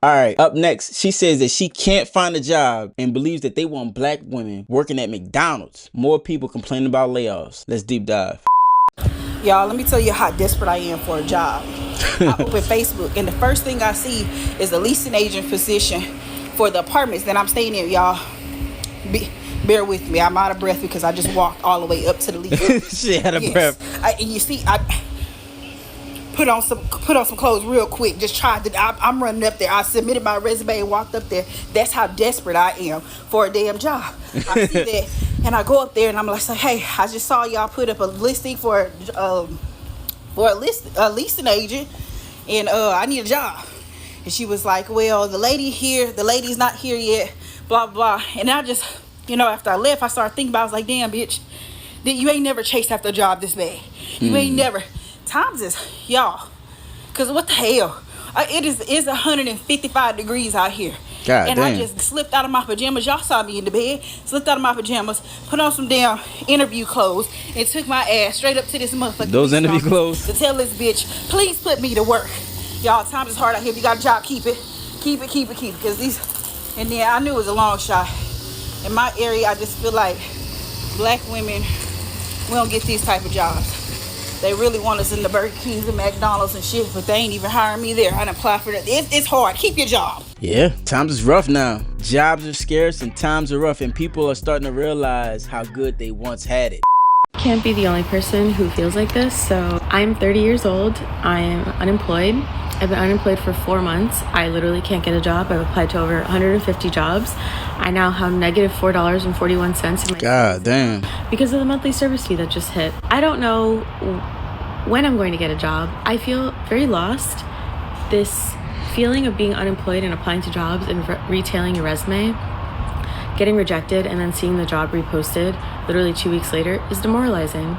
All right, up next, she says that she can't find a job and believes that they want black women working at McDonald's. More people complaining about layoffs. Let's deep dive. Y'all, let me tell you how desperate I am for a job. I open Facebook, and the first thing I see is a leasing agent position for the apartments that I'm staying in, y'all. Bear with me. I'm out of breath because I just walked all the way up to the lease. She had a breath. You see, I put on some clothes real quick. Just tried to. I'm running up there. I submitted my resume and walked up there. That's how desperate I am for a damn job. I see that, and I go up there and I'm like, hey, I just saw y'all put up a listing for a leasing agent, and I need a job. And she was like, well, the lady's not here yet, blah blah. And I just, after I left, I started thinking about it. I was like, damn, bitch, you ain't never chased after a job this bad. You ain't never. Times is, y'all, because what the hell? It's 155 degrees out here. God and damn. I just slipped out of my pajamas. Y'all saw me in the bed. Slipped out of my pajamas, put on some damn interview clothes, and took my ass straight up to this motherfucker. Those interview clothes? To tell this bitch, please put me to work. Y'all, times is hard out here. If you got a job, keep it. Because and then I knew it was a long shot. In my area, I just feel like black women, we don't get these type of jobs. They really want us in the Burger Kings and McDonald's and shit, but they ain't even hiring me there. I done applied for that. It's hard. Keep your job. Yeah, times is rough now. Jobs are scarce and times are rough, and people are starting to realize how good they once had it. Can't be the only person who feels like this. So I'm 30 years old. I am unemployed. I've been unemployed for 4 months. I literally can't get a job. I've applied to over 150 jobs. I now have negative $4.41 in my God damn. because of the monthly service fee that just hit. I don't know when I'm going to get a job. I feel very lost. This feeling of being unemployed and applying to jobs and retailing your resume, getting rejected, and then seeing the job reposted literally 2 weeks later is demoralizing.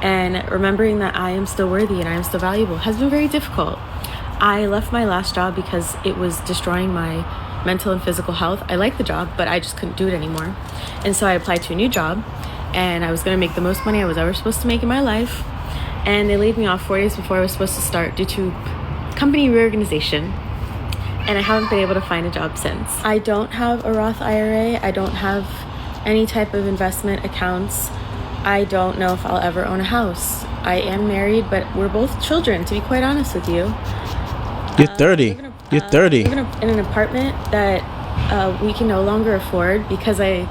And remembering that I am still worthy and I am still valuable has been very difficult. I left my last job because it was destroying my mental and physical health. I liked the job, but I just couldn't do it anymore. And so I applied to a new job, and I was going to make the most money I was ever supposed to make in my life. And they laid me off 4 days before I was supposed to start due to company reorganization. And I haven't been able to find a job since. I don't have a Roth IRA. I don't have any type of investment accounts. I don't know if I'll ever own a house. I am married, but we're both children, to be quite honest with you. You're 30. You're 30. I live in an apartment that we can no longer afford because I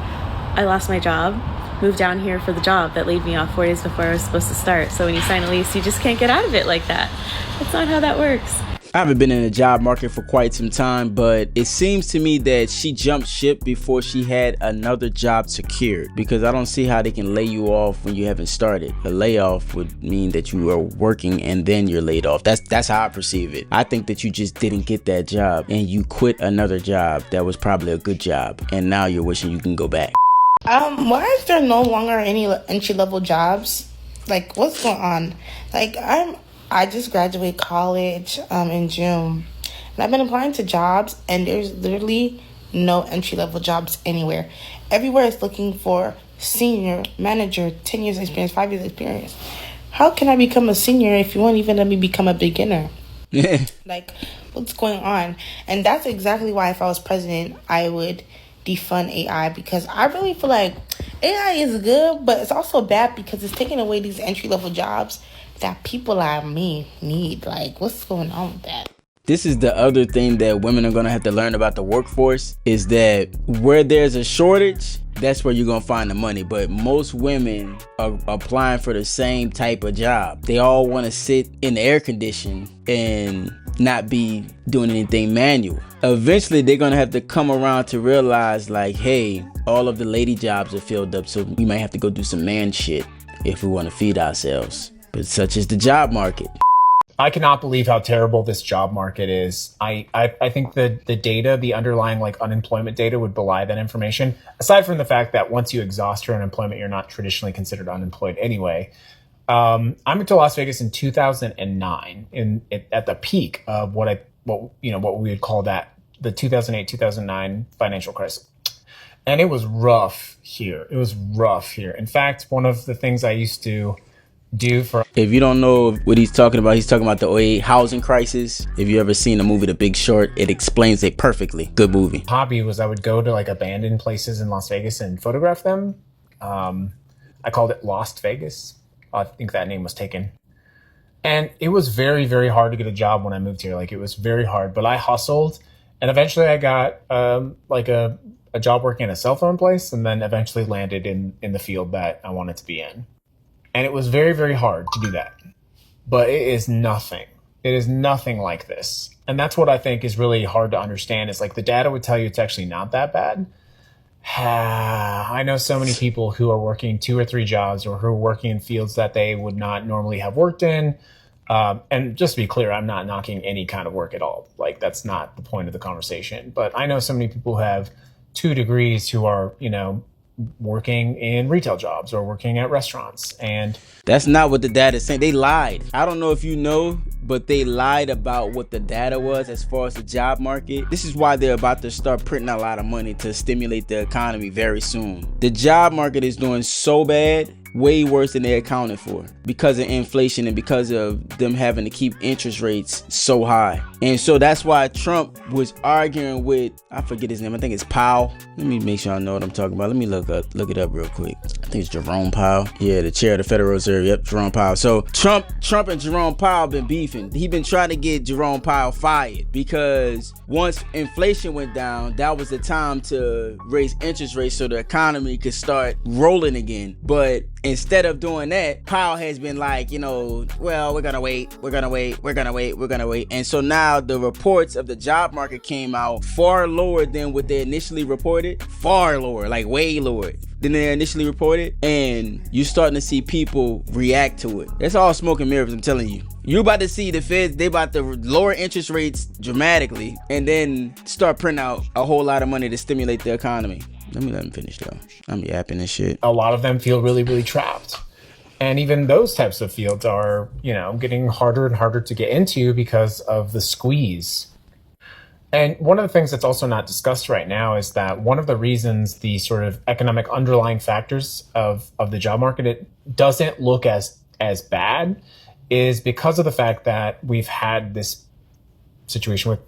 lost my job. Moved down here for the job that laid me off 4 days before I was supposed to start. So when you sign a lease, you just can't get out of it like that. That's not how that works. I haven't been in the job market for quite some time, but it seems to me that she jumped ship before she had another job secured, because I don't see how they can lay you off when you haven't started. A layoff would mean that you are working and then you're laid off. That's how I perceive it. I think that you just didn't get that job and you quit another job that was probably a good job, and now you're wishing you can go back. Why is there no longer any entry-level jobs? Like, what's going on? Like, I just graduated college in June, and I've been applying to jobs, and there's literally no entry-level jobs anywhere. Everywhere is looking for senior, manager, 10 years experience, 5 years experience. How can I become a senior if you won't even let me become a beginner? Yeah. Like, what's going on? And that's exactly why if I was president, I would defund AI, because I really feel like AI is good, but it's also bad because it's taking away these entry-level jobs that people like me need. Like, what's going on with that? This is the other thing that women are going to have to learn about the workforce, is that where there's a shortage, that's where you're going to find the money. But most women are applying for the same type of job. They all want to sit in the air condition and not be doing anything manual. Eventually, they're going to have to come around to realize, like, hey, all of the lady jobs are filled up, so we might have to go do some man shit if we want to feed ourselves. But such is the job market. I cannot believe how terrible this job market is. I think the data, the underlying like unemployment data would belie that information. Aside from the fact that once you exhaust your unemployment, you're not traditionally considered unemployed anyway. I moved to Las Vegas in 2009 at the peak of what we would call that the 2008-2009 financial crisis. And it was rough here. In fact, one of the things I used to do for. If you don't know what he's talking about the '08 housing crisis. If you ever seen the movie The Big Short, it explains it perfectly. Good movie. Hobby was I would go to like abandoned places in Las Vegas and photograph them. I called it Lost Vegas. I think that name was taken. And it was very, very hard to get a job when I moved here. Like, it was very hard, but I hustled, and eventually I got like a job working at a cell phone place, and then eventually landed in the field that I wanted to be in. And it was very, very hard to do that. But it is nothing. It is nothing like this. And that's what I think is really hard to understand, is like the data would tell you it's actually not that bad. I know so many people who are working 2 or 3 jobs, or who are working in fields that they would not normally have worked in. And just to be clear, I'm not knocking any kind of work at all. Like, that's not the point of the conversation. But I know so many people who have 2 degrees who are, working in retail jobs or working at restaurants. And that's not what the data is saying. They lied. I don't know if you know, but they lied about what the data was as far as the job market. This is why they're about to start printing a lot of money to stimulate the economy very soon. The job market is doing so bad, way worse than they accounted for, because of inflation and because of them having to keep interest rates so high. And so that's why Trump was arguing with, I forget his name, I think it's Powell. Let me make sure I know what I'm talking about. Let me look it up real quick. I think it's Jerome Powell. Yeah, the chair of the Federal Reserve. Yep, Jerome Powell. So Trump and Jerome Powell been beefing. He been trying to get Jerome Powell fired, because once inflation went down, that was the time to raise interest rates so the economy could start rolling again. But instead of doing that, Powell has been like, well, we're gonna wait. And so now the reports of the job market came out far lower than what they initially reported. Far lower, like way lower than they initially reported. And you're starting to see people react to it. That's all smoke and mirrors, I'm telling you. You're about to see the Feds, they about to lower interest rates dramatically and then start printing out a whole lot of money to stimulate the economy. Let him finish though. I'm yapping and shit. A lot of them feel really, really trapped. And even those types of fields are, getting harder and harder to get into because of the squeeze. And one of the things that's also not discussed right now is that one of the reasons the sort of economic underlying factors of the job market, it doesn't look as bad, is because of the fact that we've had this situation with,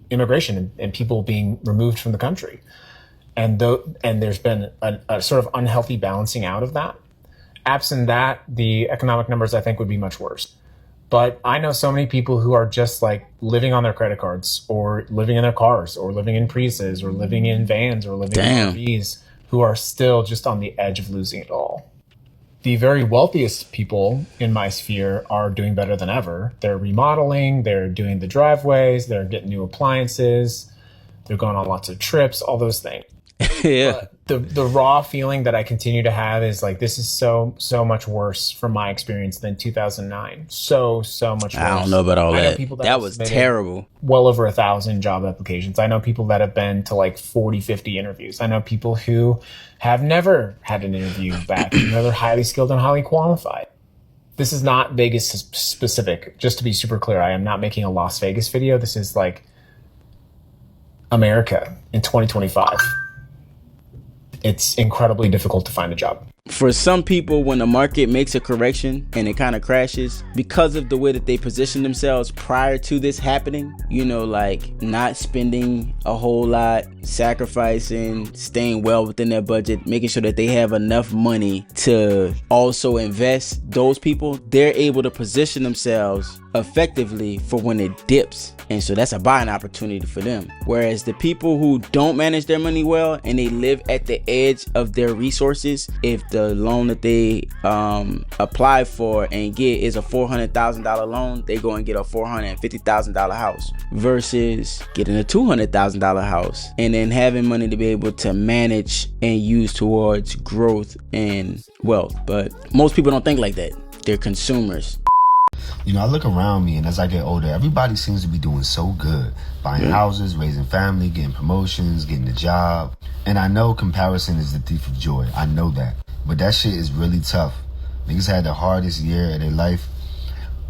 immigration and people being removed from the country. And there's been a sort of unhealthy balancing out of that. Absent that, the economic numbers, I think, would be much worse. But I know so many people who are just like living on their credit cards, or living in their cars, or living in Priuses, or living in vans, or living in RVs, who are still just on the edge of losing it all. The very wealthiest people in my sphere are doing better than ever. They're remodeling, they're doing the driveways, they're getting new appliances, they're going on lots of trips, all those things. Yeah. The raw feeling that I continue to have is like, this is so much worse from my experience than 2009. So much worse. I don't know about all that. That was terrible. Well over 1,000 job applications. I know people that have been to like 40, 50 interviews. I know people who have never had an interview back. They're highly skilled and highly qualified. This is not Vegas specific. Just to be super clear, I am not making a Las Vegas video. This is like America in 2025. It's incredibly difficult to find a job. For some people, when the market makes a correction and it kind of crashes, because of the way that they position themselves prior to this happening, like not spending a whole lot, sacrificing, staying well within their budget, making sure that they have enough money to also invest, those people, they're able to position themselves effectively for when it dips. And so that's a buying opportunity for them. Whereas the people who don't manage their money well and they live at the edge of their resources, if the loan that they apply for and get is a $400,000 loan, they go and get a $450,000 house versus getting a $200,000 house and then having money to be able to manage and use towards growth and wealth. But most people don't think like that. They're consumers. I look around me, and as I get older, everybody seems to be doing so good. Buying houses, raising family, getting promotions, getting a job. And I know comparison is the thief of joy. I know that. But that shit is really tough. Niggas had the hardest year of their life.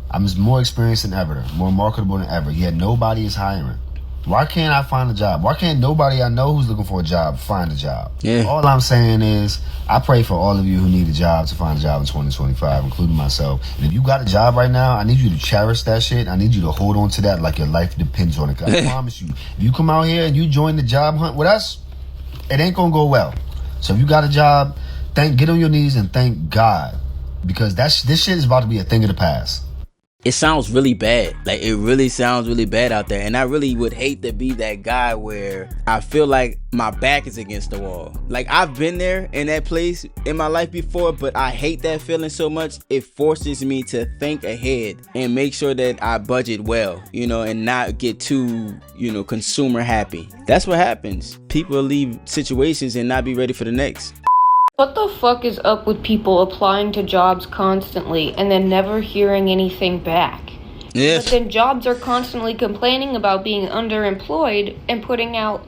I'm more experienced than ever, more marketable than ever, yet nobody is hiring. Why can't I find a job? Why can't nobody I know who's looking for a job find a job? Yeah. All I'm saying is, I pray for all of you who need a job to find a job in 2025, including myself. And if you got a job right now, I need you to cherish that shit. I need you to hold on to that like your life depends on it. I promise you, if you come out here and you join the job hunt with us, it ain't gonna go well. So if you got a job, get on your knees and thank God, because this shit is about to be a thing of the past. It sounds really bad. Like, it really sounds really bad out there. And I really would hate to be that guy where I feel like my back is against the wall. Like, I've been there in that place in my life before, but I hate that feeling so much. It forces me to think ahead and make sure that I budget well, and not get too, consumer happy. That's what happens. People leave situations and not be ready for the next. What the fuck is up with people applying to jobs constantly and then never hearing anything back? Yes. But then jobs are constantly complaining about being underemployed and putting out,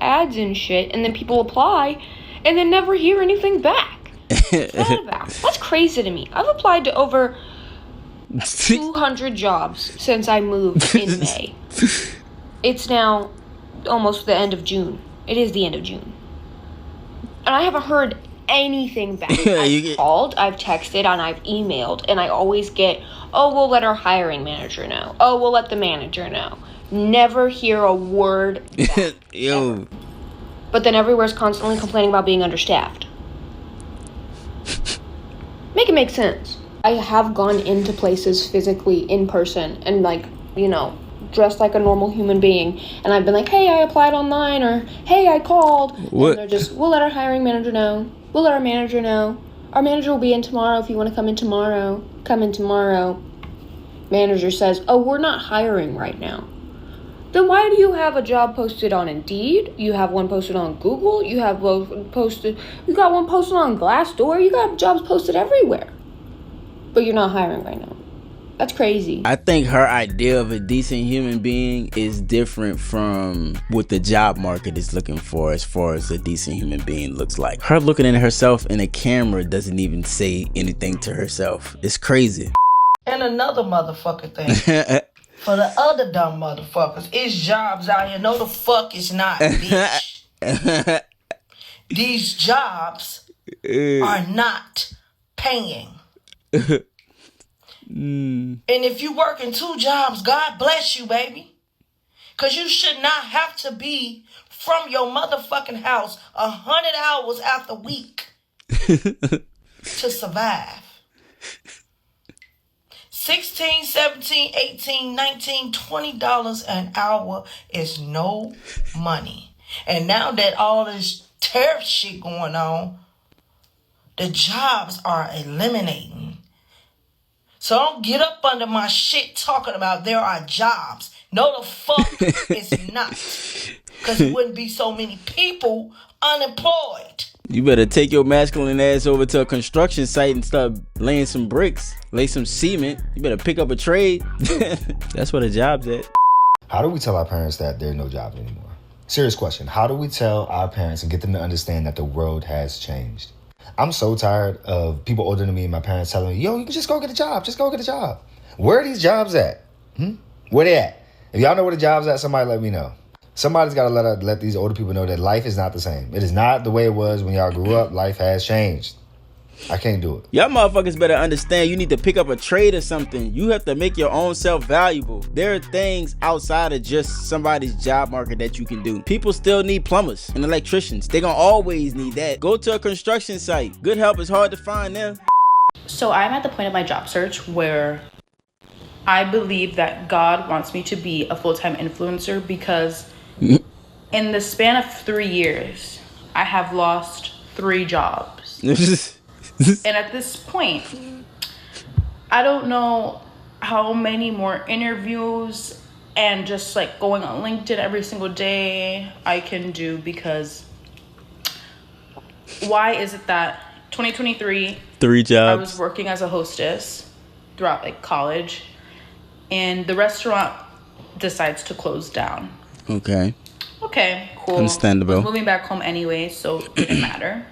ads and shit, and then people apply and then never hear anything back. What's that about? That's crazy to me. I've applied to over 200 jobs since I moved in May. It's now almost the end of June. It is the end of June. And I haven't heard anything back. I've called, I've texted, and I've emailed, and I always get, oh, we'll let our hiring manager know. Oh, we'll let the manager know. Never hear a word back. Yo. But then everywhere's constantly complaining about being understaffed. Make it make sense. I have gone into places physically in person and dressed like a normal human being, and I've been like, hey, I applied online, or hey, I called. What? And they're just, we'll let our hiring manager know. We'll let our manager know. Our manager will be in tomorrow if you want to come in tomorrow. Come in tomorrow. Manager says, oh, we're not hiring right now. Then why do you have a job posted on Indeed? You have one posted on Google. You got one posted on Glassdoor. You got jobs posted everywhere. But you're not hiring right now. That's crazy. I think her idea of a decent human being is different from what the job market is looking for as far as a decent human being looks like. Her looking at herself in a camera doesn't even say anything to herself. It's crazy. And another motherfucker thing. For the other dumb motherfuckers, it's jobs out here. No, the fuck it's not, bitch. These jobs are not paying. And if you working 2 jobs, God bless you, baby. Because you should not have to be from your motherfucking house 100 hours out the week to survive. 16, 17, 18, 19, $20 an hour is no money. And now that all this tariff shit going on, the jobs are eliminating. So don't get up under my shit talking about there are jobs. No, the fuck it's not. Because there wouldn't be so many people unemployed. You better take your masculine ass over to a construction site and start laying some bricks, lay some cement. You better pick up a trade. That's where the job's at. How do we tell our parents that there are no jobs anymore? Serious question. How do we tell our parents and get them to understand that the world has changed? I'm so tired of people older than me and my parents telling me, yo, you can just go get a job. Just go get a job. Where are these jobs at? Where they at? If y'all know where the job's at, somebody let me know. Somebody's got to let these older people know that life is not the same. It is not the way it was when y'all grew up. Life has changed. I can't do it. Y'all motherfuckers better understand you need to pick up a trade or something. You have to make your own self valuable. There are things outside of just somebody's job market that you can do. People still need plumbers and electricians. They're going to always need that. Go to a construction site. Good help is hard to find there. So I'm at the point of my job search where I believe that God wants me to be a full-time influencer because in the span of 3 years, I have lost 3 jobs. And at this point, I don't know how many more interviews and just like going on LinkedIn every single day I can do, because why is it that 2023, 3 jobs. I was working as a hostess throughout like college, and the restaurant decides to close down. Okay, cool. Understandable. I was moving back home anyway, so it didn't matter.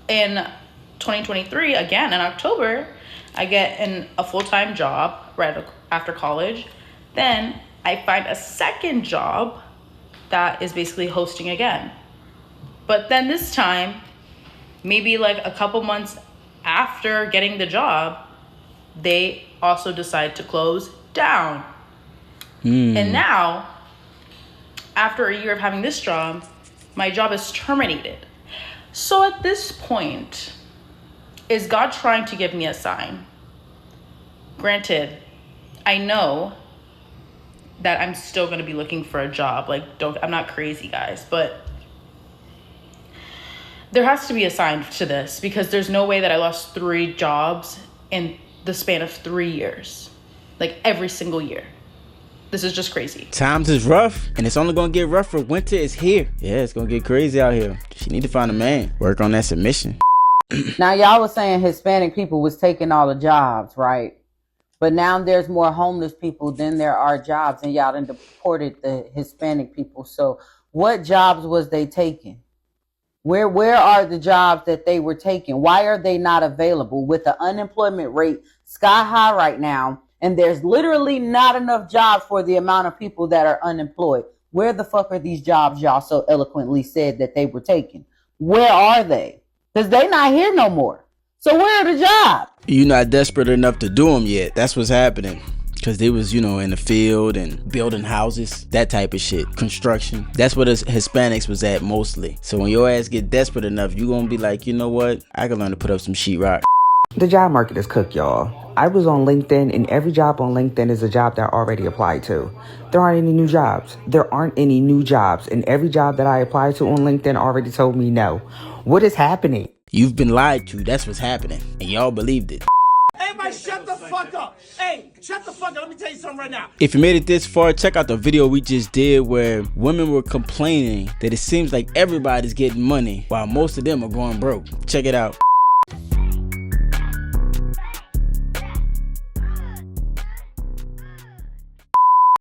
In 2023, again in October, I get a full-time job right after college. Then I find a second job that is basically hosting again. But then this time, maybe like a couple months after getting the job, they also decide to close down. And now, after a year of having this job, my job is terminated. So at this point, is God trying to give me a sign? Granted, I know that I'm still going to be looking for a job. Like, I'm not crazy, guys, but there has to be a sign to this, because there's no way that I lost 3 jobs in the span of 3 years. Like, every single year. This is just crazy. Times is rough, and it's only gonna get rougher. Winter is here. Yeah, it's gonna get crazy out here. She need to find a man. Work on that submission. Now, y'all was saying Hispanic people was taking all the jobs, right? But now there's more homeless people than there are jobs, and y'all done deported the Hispanic people. So what jobs was they taking? Where are the jobs that they were taking? Why are they not available with the unemployment rate sky high right now? And there's literally not enough jobs for the amount of people that are unemployed. Where the fuck are these jobs y'all so eloquently said that they were taking? Where are they? Because they not here no more. So where are the jobs? You're not desperate enough to do them yet. That's what's happening. Because they was, in the field and building houses, that type of shit. Construction. That's what us Hispanics was at mostly. So when your ass get desperate enough, you gonna be like, you know what? I can learn to put up some sheetrock. The job market is cooked, y'all. I was on LinkedIn, and every job on LinkedIn is a job that I already applied to. There aren't any new jobs. And every job that I applied to on LinkedIn already told me no. What is happening? You've been lied to. That's what's happening. And y'all believed it. Everybody shut the fuck up. Hey, shut the fuck up. Let me tell you something right now. If you made it this far, check out the video we just did where women were complaining that it seems like everybody's getting money while most of them are going broke. Check it out.